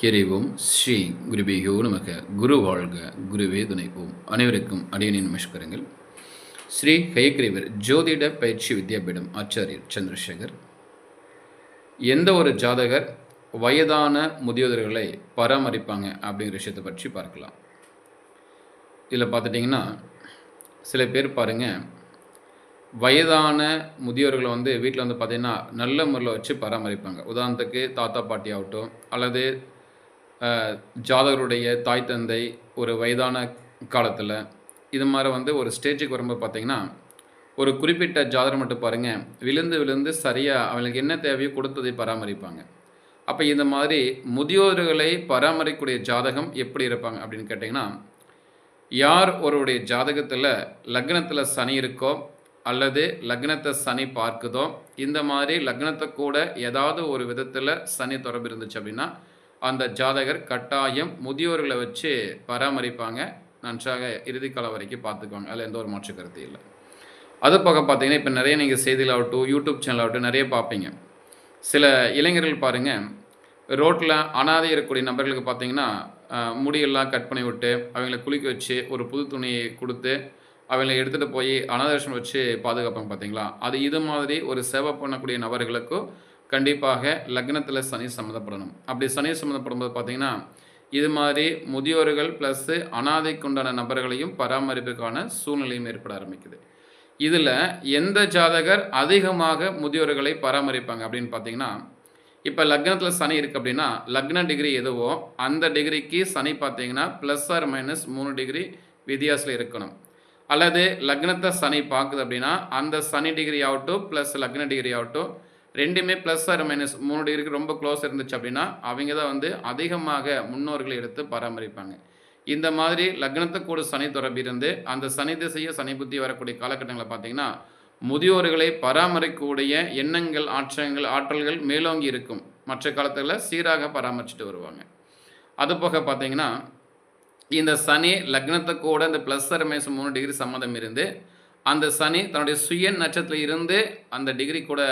ஹரிவோம் ஸ்ரீ குருபியோ நமக குரு வாழ்க குருவே துணை ஓம். அனைவருக்கும் அடியனின் நமஸ்காரங்கள். ஸ்ரீ ஹயக்ரீவர் ஜோதிட பயிற்சி வித்யாபீடம் ஆச்சாரியர் சந்திரசேகர். எந்த ஒரு ஜாதகர் வயதான முதியோதர்களை பராமரிப்பாங்க அப்படிங்கிற விஷயத்தை பற்றி பார்க்கலாம். இதில் பார்த்துட்டிங்கன்னா சில பேர் பாருங்கள், வயதான முதியோர்களை வீட்டில் பார்த்திங்கன்னா நல்ல முறையில் வச்சு பராமரிப்பாங்க. உதாரணத்துக்கு தாத்தா பாட்டி ஆகட்டும், அல்லது ஜாதகருடைய தாய் தந்தை ஒரு வயதான காலத்தில் இது மாதிரி ஒரு ஸ்டேஜுக்கு வரும்போது பார்த்திங்கன்னா, ஒரு குறிப்பிட்ட ஜாதகம் மட்டும் பாருங்கள், விழுந்து சரியாக அவங்களுக்கு என்ன தேவையோ கொடுத்ததை பராமரிப்பாங்க. அப்போ இந்த மாதிரி முதியோர்களை பராமரிக்கக்கூடிய ஜாதகம் எப்படி இருப்பாங்க அப்படின்னு கேட்டிங்கன்னா, யார் ஒருவருடைய ஜாதகத்தில் லக்னத்தில் சனி இருக்கோ அல்லது லக்னத்தை சனி பார்க்குதோ, இந்த மாதிரி லக்னத்தை கூட ஏதாவது ஒரு விதத்தில் சனி தொடர்பு இருந்துச்சு அப்படின்னா அந்த ஜாதகர் கட்டாயம் முதியோர்களை வச்சு பராமரிப்பாங்க. நன்றாக இறுதிக்காலம் வரைக்கும் பார்த்துக்குவாங்க. அதில் எந்த ஒரு மாற்று கருத்து இல்லை. அது பக்கம் பார்த்தீங்கன்னா, இப்போ நிறைய நீங்கள் செய்தியிலாகட்டும், யூடியூப் சேனல் ஆகட்டும் நிறைய பார்ப்பீங்க. சில இளைஞர்கள் பாருங்கள், ரோட்டில் அனாதை இருக்கக்கூடிய நபர்களுக்கு பார்த்தீங்கன்னா முடியெல்லாம் கட் பண்ணி விட்டு அவங்கள குளிக்க வச்சு ஒரு புது துணியை கொடுத்து அவங்களை எடுத்துகிட்டு போய் அனாதாசிரமம் வச்சு பாதுகாப்பாங்க பார்த்தீங்களா. அது இது மாதிரி ஒரு சேவை பண்ணக்கூடிய நபர்களுக்கும் கண்டிப்பாக லக்னத்தில் சனி சம்மந்தப்படணும். அப்படி சனி சம்மந்தப்படும்போது பார்த்திங்கன்னா, இது மாதிரி முதியோர்கள் ப்ளஸ்ஸு அனாதைக்குண்டான நபர்களையும் பராமரிப்புக்கான சூழ்நிலையும் ஏற்பட ஆரம்பிக்குது. இதில் எந்த ஜாதகர் அதிகமாக முதியோர்களை பராமரிப்பாங்க அப்படின்னு பார்த்தீங்கன்னா, இப்போ லக்னத்தில் சனி இருக்குது அப்படின்னா, லக்ன டிகிரி எதுவோ அந்த டிகிரிக்கு சனி பார்த்தீங்கன்னா +or- 3 டிகிரி வித்தியாசத்தில் இருக்கணும். அல்லது லக்னத்தை சனி பார்க்குது அப்படின்னா, அந்த சனி டிகிரி ஆகட்டும் ப்ளஸ் லக்ன டிகிரி ஆகட்டும் ரெண்டுமே +or- 3 டிகிரிக்கு ரொம்ப க்ளோஸ் இருந்துச்சு அப்படின்னா அவங்க தான் அதிகமாக முன்னோர்களை எடுத்து பராமரிப்பாங்க. இந்த மாதிரி லக்னத்துக்கூட சனி தொடர்பு இருந்து அந்த சனி திசையை சனி புத்தி வரக்கூடிய காலகட்டங்களை பார்த்திங்கன்னா, முதியோர்களை பராமரிக்கக்கூடிய எண்ணங்கள் ஆற்றல்கள் மேலோங்கி இருக்கும். மற்ற காலத்தில் சீராக பராமரிச்சுட்டு வருவாங்க. அதுபோக பார்த்திங்கன்னா, இந்த சனி லக்னத்துக்கூட இந்த +or- 3 டிகிரி சம்மந்தம் இருந்து அந்த சனி தன்னுடைய சுய நட்சத்திரத்தில் இருந்து அந்த டிகிரி கூட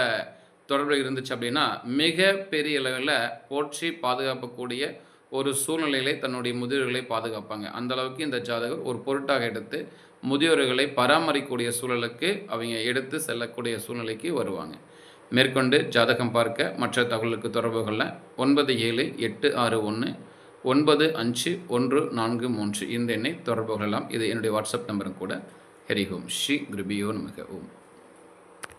தொடர்பு இருந்துச்சு அப்படின்னா மிக பெரிய அளவில் போற்றி பாதுகாக்கக்கூடிய ஒரு சூழ்நிலையிலே தன்னுடைய முதியோர்களை பாதுகாப்பாங்க. அந்த அளவுக்கு இந்த ஜாதகர் ஒரு பொருட்டாக எடுத்து முதியோர்களை பராமரிக்கக்கூடிய சூழலுக்கு அவங்க எடுத்து செல்லக்கூடிய சூழ்நிலைக்கு வருவாங்க. மேற்கொண்டு ஜாதகம் பார்க்க மற்ற தகவலுக்கு தொடர்புகளில் 9786195143 இந்த எண்ணை தொடர்பு கொள்ளலாம். இது என்னுடைய வாட்ஸ்அப் நம்பரும் கூட. ஹரி ஓம் ஸ்ரீ குருபியோ நமக ஓம்.